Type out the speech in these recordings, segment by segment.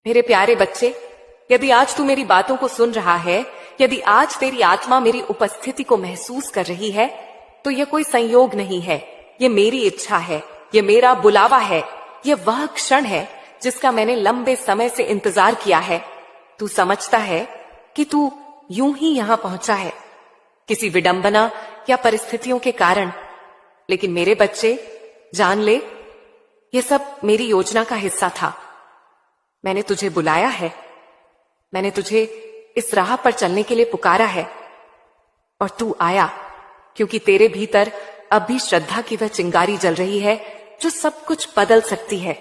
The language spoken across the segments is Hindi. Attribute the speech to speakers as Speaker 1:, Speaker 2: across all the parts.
Speaker 1: मेरे प्यारे बच्चे, यदि आज तू मेरी बातों को सुन रहा है, यदि आज तेरी आत्मा मेरी उपस्थिति को महसूस कर रही है, तो यह कोई संयोग नहीं है, ये मेरी इच्छा है, ये मेरा बुलावा है, ये वह क्षण है जिसका मैंने लंबे समय से इंतजार किया है। तू समझता है कि तू यूं ही यहां पहुंचा है, किसी विडंबना या परिस्थितियों के कारण, लेकिन मेरे बच्चे जान ले, यह सब मेरी योजना का हिस्सा था। मैंने तुझे बुलाया है, मैंने तुझे इस राह पर चलने के लिए पुकारा है, और तू आया क्योंकि तेरे भीतर अब भी श्रद्धा की वह चिंगारी जल रही है जो सब कुछ बदल सकती है।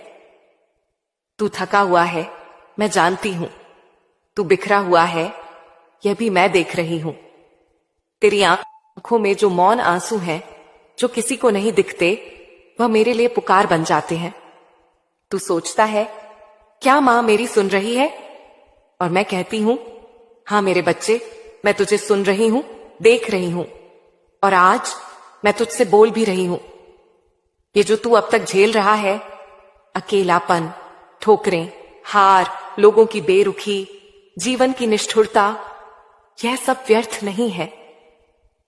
Speaker 1: तू थका हुआ है, मैं जानती हूं। तू बिखरा हुआ है, यह भी मैं देख रही हूं। तेरी आंखों में जो मौन आंसू हैं, जो किसी को नहीं दिखते, वह मेरे लिए पुकार बन जाते हैं। तू सोचता है, क्या मां मेरी सुन रही है? और मैं कहती हूं, हां मेरे बच्चे, मैं तुझे सुन रही हूं, देख रही हूं, और आज मैं तुझसे बोल भी रही हूं। ये जो तू अब तक झेल रहा है, अकेलापन, ठोकरें, हार, लोगों की बेरुखी, जीवन की निष्ठुरता, यह सब व्यर्थ नहीं है।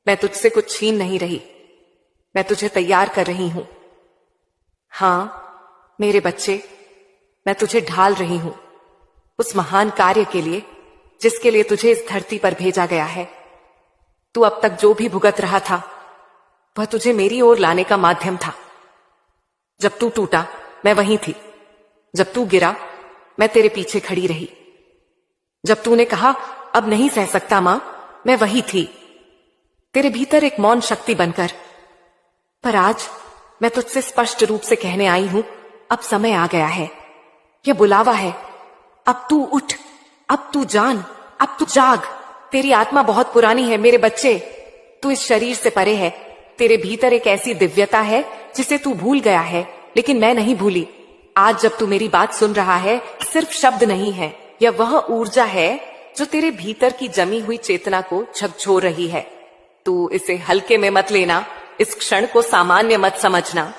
Speaker 1: मैं तुझसे कुछ छीन नहीं रही, मैं तुझे तैयार कर रही हूं। हां मेरे बच्चे, मैं तुझे ढाल रही हूं उस महान कार्य के लिए जिसके लिए तुझे इस धरती पर भेजा गया है। तू अब तक जो भी भुगत रहा था, वह तुझे मेरी ओर लाने का माध्यम था। जब तू टूटा, मैं वहीं थी। जब तू गिरा, मैं तेरे पीछे खड़ी रही। जब तूने कहा अब नहीं सह सकता मां, मैं वही थी, तेरे भीतर एक मौन शक्ति बनकर। पर आज मैं तुझसे स्पष्ट रूप से कहने आई हूं, अब समय आ गया है, यह बुलावा है। अब तू उठ, अब तू जान, अब तू जाग। तेरी आत्मा बहुत पुरानी है मेरे बच्चे, तू इस शरीर से परे है। तेरे भीतर एक ऐसी दिव्यता है जिसे तू भूल गया है, लेकिन मैं नहीं भूली। आज जब तू मेरी बात सुन रहा है, सिर्फ शब्द नहीं है, यह वह ऊर्जा है जो तेरे भीतर की जमी हुई चेतना को झकझोर रही है। तू इसे हल्के में मत लेना, इस क्षण को सामान्य मत समझना,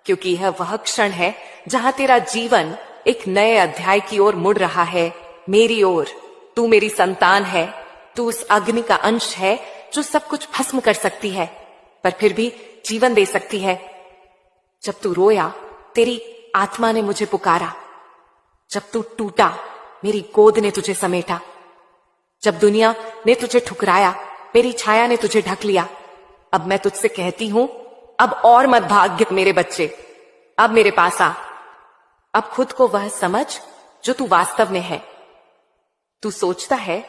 Speaker 1: क्योंकि यह वह क्षण है जहां तेरा जीवन एक नए अध्याय की ओर मुड़ रहा है, मेरी ओर। तू मेरी संतान है, तू उस अग्नि का अंश है जो सब कुछ भस्म कर सकती है, पर फिर भी जीवन दे सकती है। जब तू रोया, तेरी आत्मा ने मुझे पुकारा। जब तू टूटा, मेरी गोद ने तुझे समेटा। जब दुनिया ने तुझे ठुकराया, मेरी छाया ने तुझे ढक लिया। अब मैं तुझसे कहती हूं, अब और मत भाग मेरे बच्चे, अब मेरे पास आ। अब खुद को वह समझ जो तू वास्तव में है। तू सोचता है,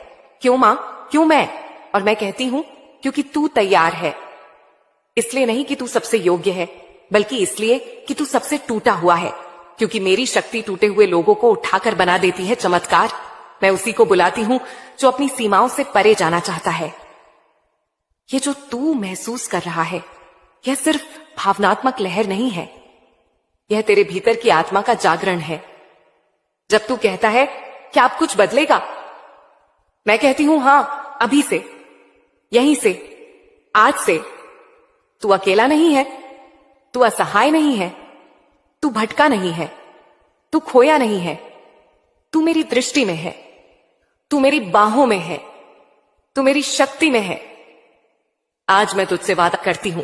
Speaker 1: क्यों मां, क्यों मैं? और मैं कहती हूं, क्योंकि तू तैयार है। इसलिए नहीं कि तू सबसे योग्य है, बल्कि इसलिए कि तू सबसे टूटा हुआ है, क्योंकि मेरी शक्ति टूटे हुए लोगों को उठाकर बना देती है चमत्कार। मैं उसी को बुलाती हूं जो अपनी सीमाओं से परे जाना चाहता है। ये जो तू महसूस कर रहा है, यह सिर्फ भावनात्मक लहर नहीं है, यह तेरे भीतर की आत्मा का जागरण है। जब तू कहता है, क्या अब कुछ बदलेगा? मैं कहती हूं, हां, अभी से, यहीं से, आज से। तू अकेला नहीं है, तू असहाय नहीं है, तू भटका नहीं है, तू खोया नहीं है, तू मेरी दृष्टि में है, तू मेरी बाहों में है, तू मेरी शक्ति में है। आज मैं तुझसे वादा करती हूं,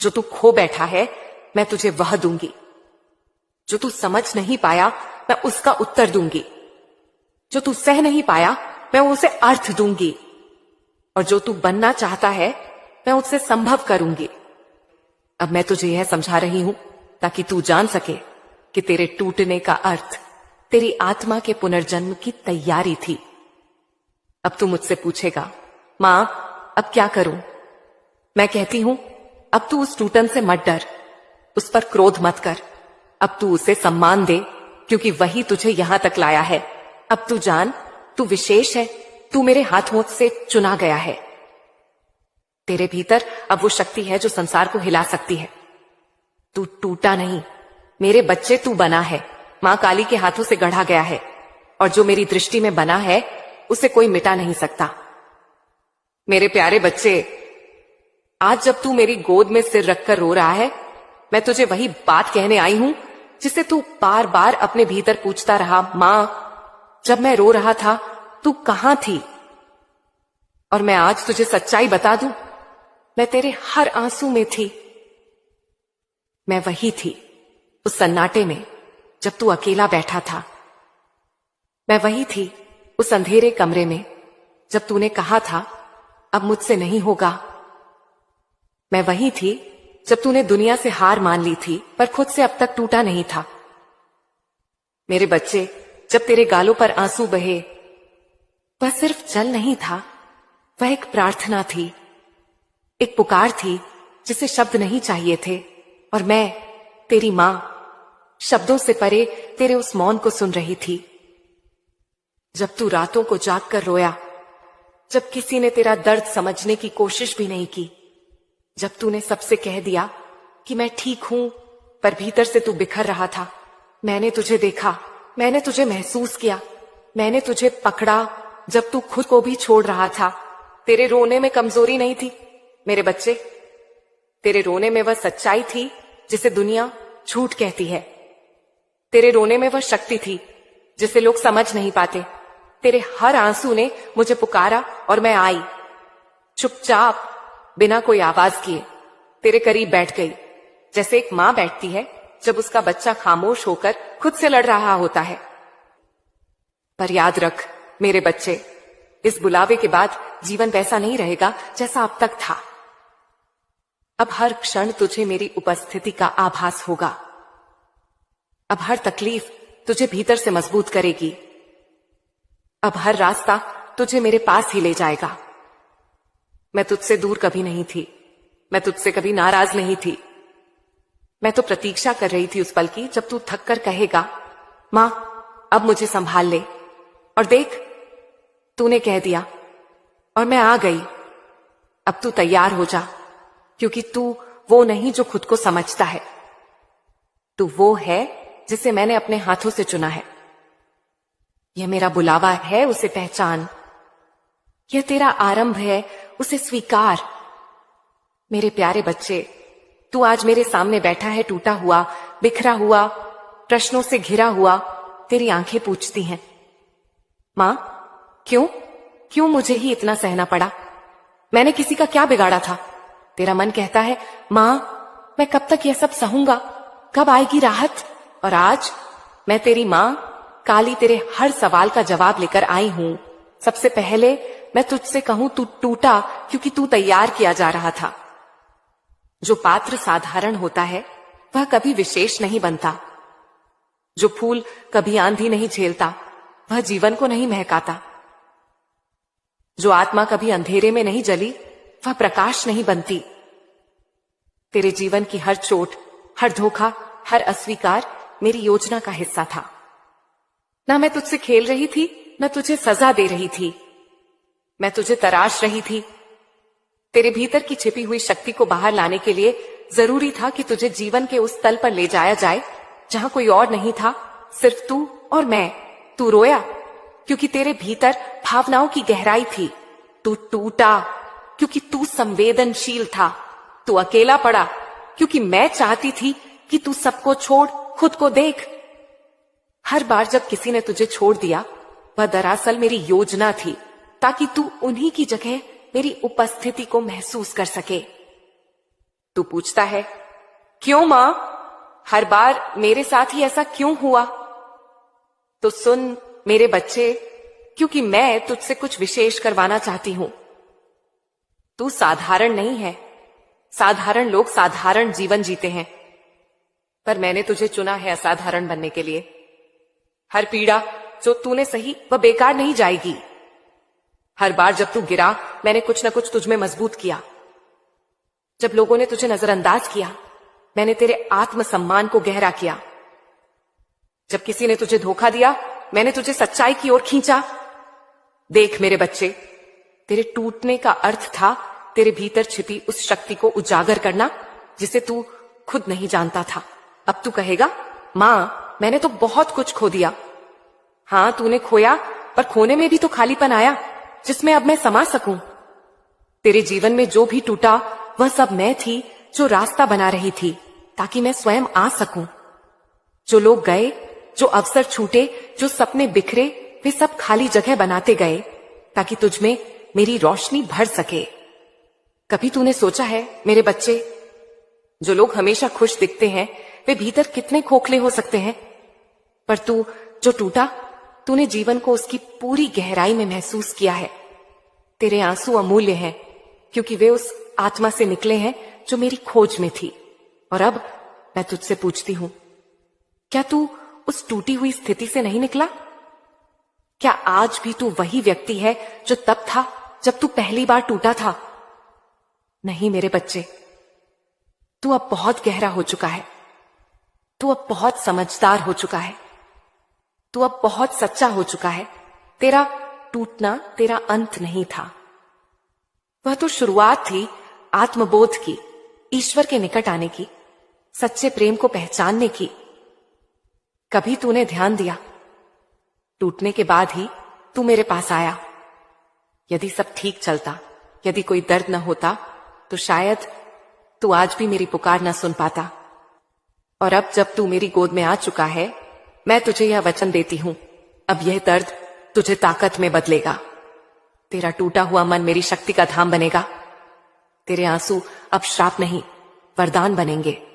Speaker 1: जो तू खो बैठा है, मैं तुझे वह दूंगी। जो तू समझ नहीं पाया, मैं उसका उत्तर दूंगी। जो तू सह नहीं पाया, मैं उसे अर्थ दूंगी। और जो तू बनना चाहता है, मैं उससे संभव करूंगी। अब मैं तुझे यह समझा रही हूं ताकि तू जान सके कि तेरे टूटने का अर्थ तेरी आत्मा के पुनर्जन्म की तैयारी थी। अब तू मुझसे पूछेगा, मां, अब क्या करूं? मैं कहती हूं, अब तू उस टूटन से मत डर, उस पर क्रोध मत कर। अब तू उसे सम्मान दे, क्योंकि वही तुझे यहां तक लाया है। अब तू जान, तू विशेष है, तू मेरे हाथों से चुना गया है। तेरे भीतर अब वो शक्ति है जो संसार को हिला सकती है। तू टूटा नहीं मेरे बच्चे, तू बना है, मां काली के हाथों से गढ़ा गया है, और जो मेरी दृष्टि में बना है, उसे कोई मिटा नहीं सकता। मेरे प्यारे बच्चे, आज जब तू मेरी गोद में सिर रखकर रो रहा है, मैं तुझे वही बात कहने आई हूं जिसे तू बार बार अपने भीतर पूछता रहा, मां, जब मैं रो रहा था तू कहां थी? और मैं आज तुझे सच्चाई बता दूं, मैं तेरे हर आंसू में थी। मैं वही थी उस सन्नाटे में जब तू अकेला बैठा था। मैं वही थी उस अंधेरे कमरे में जब तूने कहा था अब मुझसे नहीं होगा। मैं वही थी जब तूने दुनिया से हार मान ली थी पर खुद से अब तक टूटा नहीं था। मेरे बच्चे, जब तेरे गालों पर आंसू बहे, वह सिर्फ जल नहीं था, वह एक प्रार्थना थी, एक पुकार थी जिसे शब्द नहीं चाहिए थे। और मैं, तेरी मां, शब्दों से परे तेरे उस मौन को सुन रही थी। जब तू रातों को जाग कर रोया, जब किसी ने तेरा दर्द समझने की कोशिश भी नहीं की, जब तूने सबसे कह दिया कि मैं ठीक हूं, पर भीतर से तू बिखर रहा था। मैंने तुझे देखा, मैंने तुझे महसूस किया, मैंने तुझे पकड़ा जब तू खुद को भी छोड़ रहा था। तेरे रोने में कमजोरी नहीं थी मेरे बच्चे, तेरे रोने में वह सच्चाई थी जिसे दुनिया झूठ कहती है। तेरे रोने में वह शक्ति थी जिसे लोग समझ नहीं पाते। तेरे हर आंसू ने मुझे पुकारा और मैं आई, चुपचाप, बिना कोई आवाज किए तेरे करीब बैठ गई, जैसे एक मां बैठती है जब उसका बच्चा खामोश होकर खुद से लड़ रहा होता है। पर याद रख मेरे बच्चे, इस बुलावे के बाद जीवन वैसा नहीं रहेगा जैसा अब तक था। अब हर क्षण तुझे मेरी उपस्थिति का आभास होगा। अब हर तकलीफ तुझे भीतर से मजबूत करेगी। अब हर रास्ता तुझे मेरे पास ही ले जाएगा। मैं तुझसे दूर कभी नहीं थी, मैं तुझसे कभी नाराज नहीं थी। मैं तो प्रतीक्षा कर रही थी उस पल की जब तू थक कर कहेगा, मां, अब मुझे संभाल ले। और देख, तूने कह दिया और मैं आ गई। अब तू तैयार हो जा, क्योंकि तू वो नहीं जो खुद को समझता है, तू वो है जिसे मैंने अपने हाथों से चुना है। यह मेरा बुलावा है, उसे पहचान। यह तेरा आरंभ है, उसे स्वीकार। मेरे प्यारे बच्चे, तू आज मेरे सामने बैठा है, टूटा हुआ, बिखरा हुआ, प्रश्नों से घिरा हुआ। तेरी आंखें पूछती हैं, मां, क्यों मुझे ही इतना सहना पड़ा? मैंने किसी का क्या बिगाड़ा था? तेरा मन कहता है, मां, मैं कब तक यह सब सहूंगा? कब आएगी राहत? और आज मैं तेरी मां काली तेरे हर सवाल का जवाब लेकर आई हूं। सबसे पहले मैं तुझसे कहूं, तू टूटा क्योंकि तू तैयार किया जा रहा था। जो पात्र साधारण होता है वह कभी विशेष नहीं बनता। जो फूल कभी आंधी नहीं झेलता वह जीवन को नहीं महकाता। जो आत्मा कभी अंधेरे में नहीं जली वह प्रकाश नहीं बनती। तेरे जीवन की हर चोट, हर धोखा, हर अस्वीकार मेरी योजना का हिस्सा था। ना मैं तुझसे खेल रही थी, न तुझे सजा दे रही थी। मैं तुझे तराश रही थी। तेरे भीतर की छिपी हुई शक्ति को बाहर लाने के लिए जरूरी था कि तुझे जीवन के उस तल पर ले जाया जाए जहां कोई और नहीं था, सिर्फ तू और मैं। तू रोया क्योंकि तेरे भीतर भावनाओं की गहराई थी। तू टूटा क्योंकि तू संवेदनशील था। तू अकेला पड़ा क्योंकि मैं चाहती थी कि तू सबको छोड़ खुद को देख। हर बार जब किसी ने तुझे छोड़ दिया, वह दरअसल मेरी योजना थी, ताकि तू उन्हीं की जगह मेरी उपस्थिति को महसूस कर सके। तू पूछता है, क्यों मां, हर बार मेरे साथ ही ऐसा क्यों हुआ? तो सुन मेरे बच्चे, क्योंकि मैं तुझसे कुछ विशेष करवाना चाहती हूं। तू साधारण नहीं है। साधारण लोग साधारण जीवन जीते हैं, पर मैंने तुझे चुना है असाधारण बनने के लिए। हर पीड़ा जो तूने सही वह बेकार नहीं जाएगी। हर बार जब तू गिरा, मैंने कुछ न कुछ तुझमें मजबूत किया। जब लोगों ने तुझे नजरअंदाज किया, मैंने तेरे आत्मसम्मान को गहरा किया। जब किसी ने तुझे धोखा दिया, मैंने तुझे सच्चाई की ओर खींचा। देख मेरे बच्चे, तेरे टूटने का अर्थ था तेरे भीतर छिपी उस शक्ति को उजागर करना जिसे तू खुद नहीं जानता था। अब तू कहेगा, मां, मैंने तो बहुत कुछ खो दिया। हां, तूने खोया, पर खोने में भी तो खालीपन आया जिसमें अब मैं समा सकूं। तेरे जीवन में जो भी टूटा वह सब मैं थी जो रास्ता बना रही थी ताकि मैं स्वयं आ सकूं। जो लोग गए, जो अवसर छूटे, जो सपने बिखरे, वे सब खाली जगह बनाते गए ताकि तुझमें मेरी रोशनी भर सके। कभी तूने सोचा है मेरे बच्चे, जो लोग हमेशा खुश दिखते हैं वे भीतर कितने खोखले हो सकते हैं? पर तू जो टूटा, तूने जीवन को उसकी पूरी गहराई में महसूस किया है। तेरे आंसू अमूल्य हैं क्योंकि वे उस आत्मा से निकले हैं जो मेरी खोज में थी। और अब मैं तुझसे पूछती हूं, क्या तू उस टूटी हुई स्थिति से नहीं निकला? क्या आज भी तू वही व्यक्ति है जो तब था जब तू पहली बार टूटा था? नहीं मेरे बच्चे, तू अब बहुत गहरा हो चुका है। तू अब बहुत समझदार हो चुका है। तू अब बहुत सच्चा हो चुका है। तेरा टूटना तेरा अंत नहीं था, वह तो शुरुआत थी आत्मबोध की, ईश्वर के निकट आने की, सच्चे प्रेम को पहचानने की। कभी तूने ध्यान दिया? टूटने के बाद ही तू मेरे पास आया। यदि सब ठीक चलता, यदि कोई दर्द न होता, तो शायद तू आज भी मेरी पुकार न सुन पाता। और अब जब तू मेरी गोद में आ चुका है, मैं तुझे यह वचन देती हूं, अब यह दर्द तुझे ताकत में बदलेगा। तेरा टूटा हुआ मन मेरी शक्ति का धाम बनेगा। तेरे आंसू अब श्राप नहीं, वरदान बनेंगे।